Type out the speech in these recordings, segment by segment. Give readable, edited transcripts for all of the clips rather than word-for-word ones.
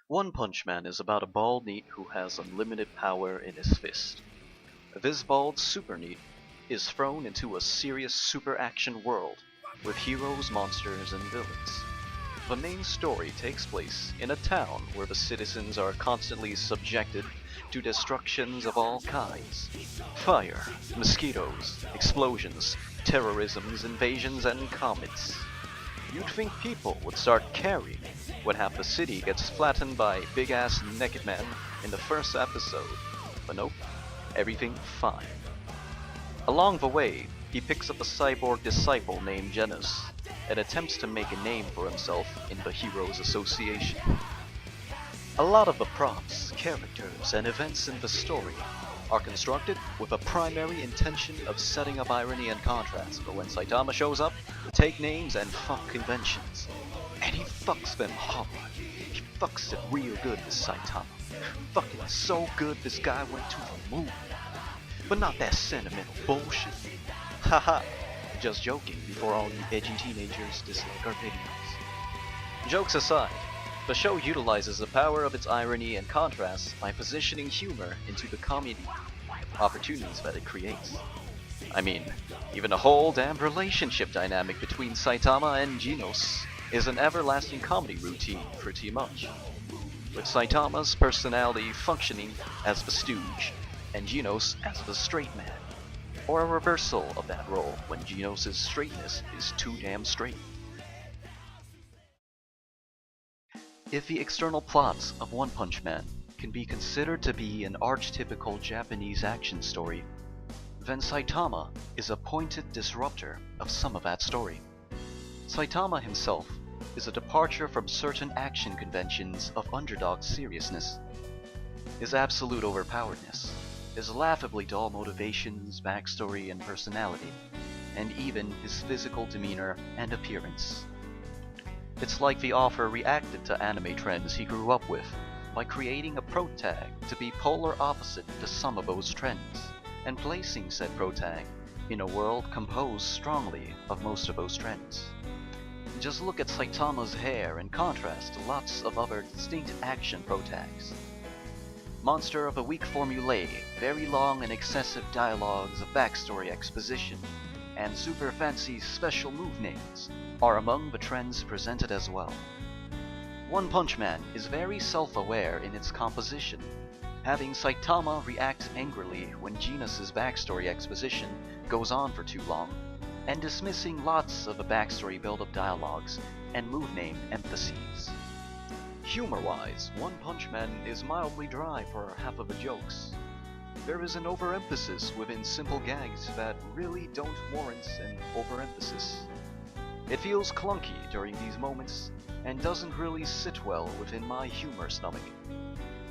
One Punch Man is about a bald NEET who has unlimited power in his fist. This bald super NEET is thrown into a serious super action world with heroes, monsters, and villains. The main story takes place in a town where the citizens are constantly subjected to destructions of all kinds. Fire, mosquitoes, explosions, terrorisms, invasions, and comets. You'd think people would start caring when half the city gets flattened by big-ass naked man in the first episode, but nope, everything fine. Along the way, he picks up a cyborg disciple named Genos and attempts to make a name for himself in the Heroes Association. A lot of the props, characters, and events in the story are constructed with a primary intention of setting up irony and contrast for when Saitama shows up to take names and fuck conventions. And he fucks them hard. He fucks it real good, this Saitama. Fucking so good this guy went to the moon. But not that sentimental bullshit. Haha, just joking before all you edgy teenagers dislike our videos. Jokes aside, the show utilizes the power of its irony and contrast by positioning humor into the comedy opportunities that it creates. I mean, even the whole damn relationship dynamic between Saitama and Genos is an everlasting comedy routine pretty much, with Saitama's personality functioning as the stooge and Genos as the straight man, or a reversal of that role when Genos' straightness is too damn straight. If the external plots of One Punch Man can be considered to be an archetypical Japanese action story, then Saitama is a pointed disruptor of some of that story. Saitama himself is a departure from certain action conventions of underdog seriousness. His absolute overpoweredness, his laughably dull motivations, backstory, and personality, and even his physical demeanor and appearance. It's like the author reacted to anime trends he grew up with by creating a protag to be polar opposite to some of those trends, and placing said protag in a world composed strongly of most of those trends. Just look at Saitama's hair in contrast to lots of other distinct action protags. Monster of the Week formulae, very long and excessive dialogues of backstory exposition, and super fancy special move names are among the trends presented as well. One Punch Man is very self-aware in its composition, having Saitama react angrily when Genos' backstory exposition goes on for too long, and dismissing lots of the backstory build-up dialogues and move name emphases. Humor-wise, One Punch Man is mildly dry for half of the jokes. There is an overemphasis within simple gags that really don't warrant an overemphasis. It feels clunky during these moments, and doesn't really sit well within my humor stomach.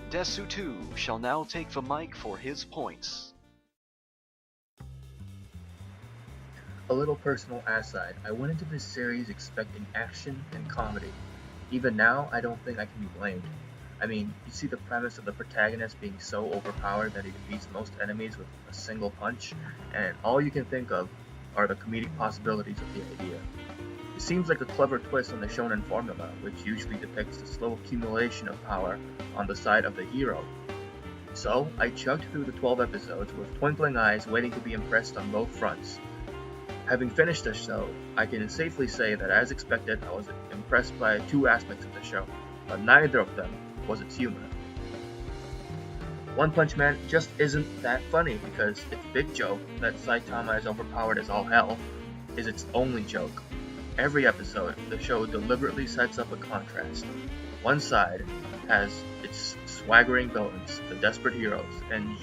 Desu 2 shall now take the mic for his points. A little personal aside, I went into this series expecting action and comedy. Even now, I don't think I can be blamed. I mean, you see the premise of the protagonist being so overpowered that he defeats most enemies with a single punch, and all you can think of are the comedic possibilities of the idea. It seems like a clever twist on the shonen formula, which usually depicts the slow accumulation of power on the side of the hero. So, I chugged through the 12 episodes with twinkling eyes waiting to be impressed on both fronts. Having finished the show, I can safely say that as expected, I was impressed by two aspects of the show, but neither of them was its humor. One Punch Man just isn't that funny because its big joke, that Saitama is overpowered as all hell, is its only joke. Every episode, the show deliberately sets up a contrast. One side has its swaggering villains, the desperate heroes, and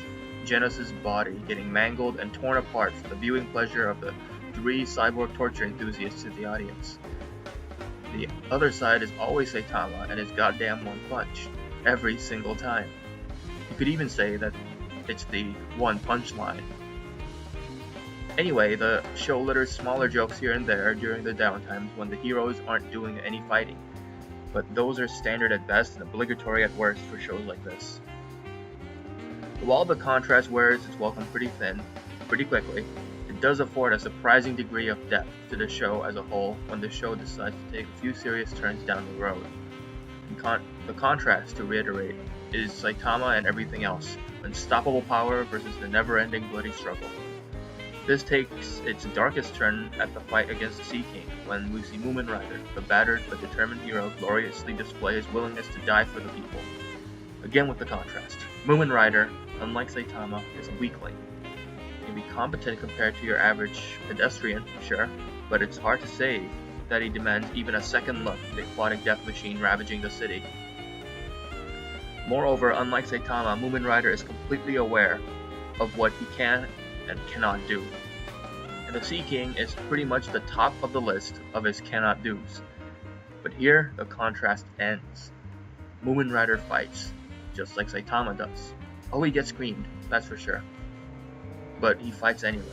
Genos' body getting mangled and torn apart for the viewing pleasure of the three cyborg torture enthusiasts in the audience. The other side is always Saitama and his goddamn one punch, every single time. You could even say that it's the one punch line. Anyway, the show litters smaller jokes here and there during the downtimes when the heroes aren't doing any fighting, but those are standard at best and obligatory at worst for shows like this. While the contrast wears its welcome pretty thin, pretty quickly, it does afford a surprising degree of depth to the show as a whole when the show decides to take a few serious turns down the road. The contrast, to reiterate, is Saitama and everything else, unstoppable power versus the never-ending bloody struggle. This takes its darkest turn at the fight against the Sea King, when we see Moomin Rider, the battered but determined hero, gloriously display his willingness to die for the people. Again with the contrast. Moomin Rider, unlike Saitama, is a weakling. He can be competent compared to your average pedestrian, sure, but it's hard to say that he demands even a second look at the aquatic death machine ravaging the city. Moreover, unlike Saitama, Moomin Rider is completely aware of what he can and cannot do. And the Sea King is pretty much the top of the list of his cannot do's. But here, the contrast ends. Moomin Rider fights, just like Saitama does. Oh, he gets creamed, that's for sure. But he fights anyway,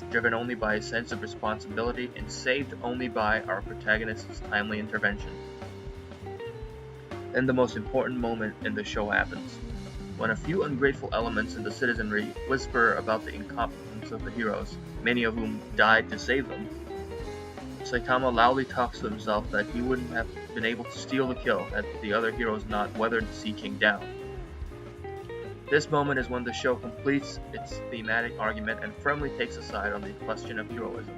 driven only by a sense of responsibility and saved only by our protagonist's timely intervention. Then the most important moment in the show happens, when a few ungrateful elements in the citizenry whisper about the incompetence of the heroes, many of whom died to save them. Saitama loudly talks to himself that he wouldn't have been able to steal the kill had the other heroes not weathered the Sea King down. This moment is when the show completes its thematic argument and firmly takes a side on the question of heroism.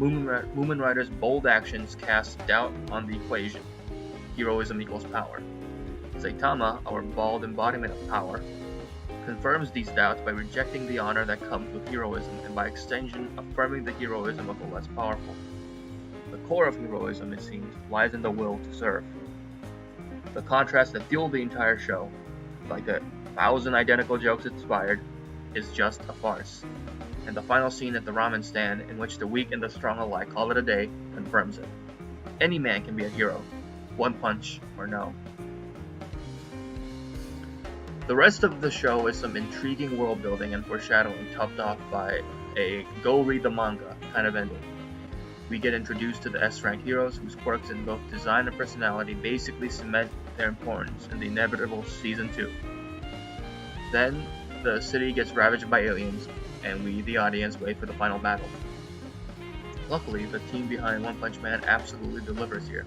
Moomin Rider's bold actions cast doubt on the equation. Heroism equals power. Saitama, our bald embodiment of power, confirms these doubts by rejecting the honor that comes with heroism and by extension affirming the heroism of the less powerful. The core of heroism, it seems, lies in the will to serve. The contrast that fueled the entire show, like 1,000 identical jokes inspired, is just a farce. And the final scene at the ramen stand, in which the weak and the strong alike call it a day, confirms it. Any man can be a hero, one punch or no. The rest of the show is some intriguing world building and foreshadowing, topped off by a go read the manga kind of ending. We get introduced to the S-rank heroes whose quirks in both design and personality basically cement their importance in the inevitable Season 2. Then, the city gets ravaged by aliens, and we, the audience, wait for the final battle. Luckily, the team behind One Punch Man absolutely delivers here.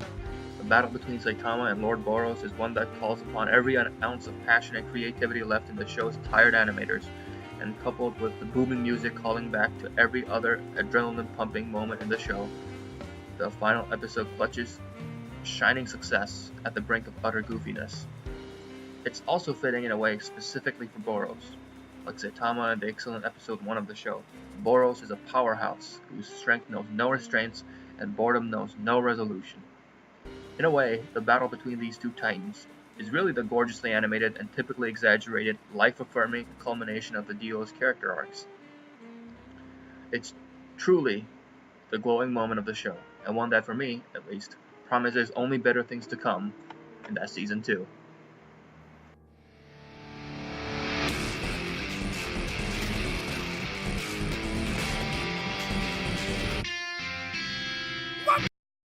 The battle between Saitama and Lord Boros is one that calls upon every ounce of passion and creativity left in the show's tired animators, and coupled with the booming music calling back to every other adrenaline-pumping moment in the show, the final episode clutches shining success at the brink of utter goofiness. It's also fitting in a way specifically for Boros. Like Saitama in the excellent episode 1 of the show, Boros is a powerhouse whose strength knows no restraints and boredom knows no resolution. In a way, the battle between these two titans is really the gorgeously animated and typically exaggerated, life-affirming culmination of the duo's character arcs. It's truly the glowing moment of the show, and one that for me, at least, promises only better things to come in that Season 2.